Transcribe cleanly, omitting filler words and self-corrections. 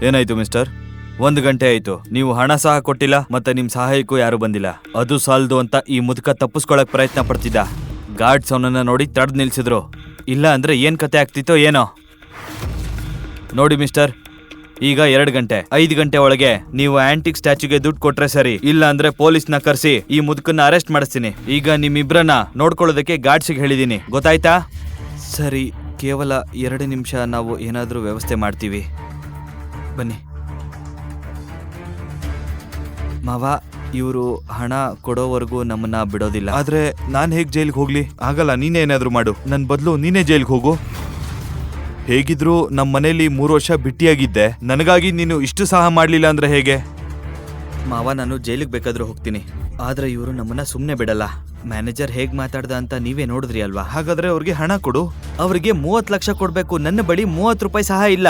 ಏನಾಯ್ತು ಮಿಸ್ಟರ್? 1 ಗಂಟೆ ಆಯ್ತು, ನೀವು ಹಣ ಸಹ ಕೊಟ್ಟಿಲ್ಲ, ಮತ್ತೆ ನಿಮ್ ಸಹಾಯಕ್ಕೂ ಯಾರು ಬಂದಿಲ್ಲ. ಅದು ಸಾಲದು ಅಂತ ಈ ಮುದುಕ ತಪ್ಪಿಸ್ಕೊಳಕ್ ಪ್ರಯತ್ನ ಪಡ್ತಿದ್ದ. ಗಾರ್ಡ್ಸ್ ಅವನನ್ನ ನೋಡಿ ತಡೆದು ನಿಲ್ಸಿದ್ರು. ಇಲ್ಲ ಅಂದ್ರೆ ಏನ್ ಕತೆ ಆಗ್ತಿತ್ತೋ ಏನೋ. ನೋಡಿ ಮಿಸ್ಟರ್, ಈಗ 2 ಗಂಟೆ, 5 ಗಂಟೆ ಒಳಗೆ ನೀವು ಆಂಟಿಕ್ ಸ್ಟ್ಯಾಚ್ಯೂಗೆ ದುಡ್ಡು ಕೊಟ್ರೆ ಸರಿ, ಇಲ್ಲ ಅಂದ್ರೆ ಪೊಲೀಸ್ನ ಕರ್ಸಿ ಈ ಮುದುಕನ್ನ ಅರೆಸ್ಟ್ ಮಾಡಿಸ್ತೀನಿ. ಈಗ ನಿಮ್ಮಿಬ್ರನ್ನ ನೋಡ್ಕೊಳ್ಳೋದಕ್ಕೆ ಗಾರ್ಡ್ಸಿಗೆ ಹೇಳಿದೀನಿ, ಗೊತ್ತಾಯ್ತಾ? ಸರಿ, ಕೇವಲ 2 ನಿಮಿಷ, ನಾವು ಏನಾದ್ರೂ ವ್ಯವಸ್ಥೆ ಮಾಡ್ತೀವಿ, ಬನ್ನಿ. ಮಾವ, ಇವರು ಹಣ ಕೊಡೋವರೆಗೂ ನಮ್ಮನ್ನ ಬಿಡೋದಿಲ್ಲ. ಆದ್ರೆ ನಾನ್ ಹೇಗ್ ಜೈಲ್ಗೆ ಹೋಗ್ಲಿ? ಆಗಲ್ಲ, ನೀನೇ ಏನಾದ್ರು ಮಾಡು. ನನ್ ಬದಲು ನೀನೇ ಜೈಲ್ಗೆ ಹೋಗು. ಹೇಗಿದ್ರು ನಮ್ಮ ಮನೇಲಿ 3 ವರ್ಷ ಬಿಟ್ಟಿಯಾಗಿದ್ದೆ, ನನಗಾಗಿ ನೀನು ಇಷ್ಟು ಸಹ ಮಾಡ್ಲಿಲ್ಲ ಅಂದ್ರೆ ಹೇಗೆ? ಮಾವ, ನಾನು ಜೈಲಿಗೆ ಬೇಕಾದ್ರೂ ಹೋಗ್ತೀನಿ, ಆದ್ರೆ ಇವರು ನಮ್ಮನ್ನ ಸುಮ್ಮನೆ ಬಿಡಲ್ಲ. ಮ್ಯಾನೇಜರ್ ಹೇಗ್ ಮಾತಾಡ್ದ ಅಂತ ನೀವೇ ನೋಡಿದ್ರಿ ಅಲ್ವಾ? ಹಾಗಾದ್ರೆ ಅವ್ರಿಗೆ ಹಣ ಕೊಡು. ಅವರಿಗೆ 30 ಲಕ್ಷ ಕೊಡ್ಬೇಕು, ನನ್ನ ಬಳಿ 30 ರೂಪಾಯಿ ಸಹ ಇಲ್ಲ.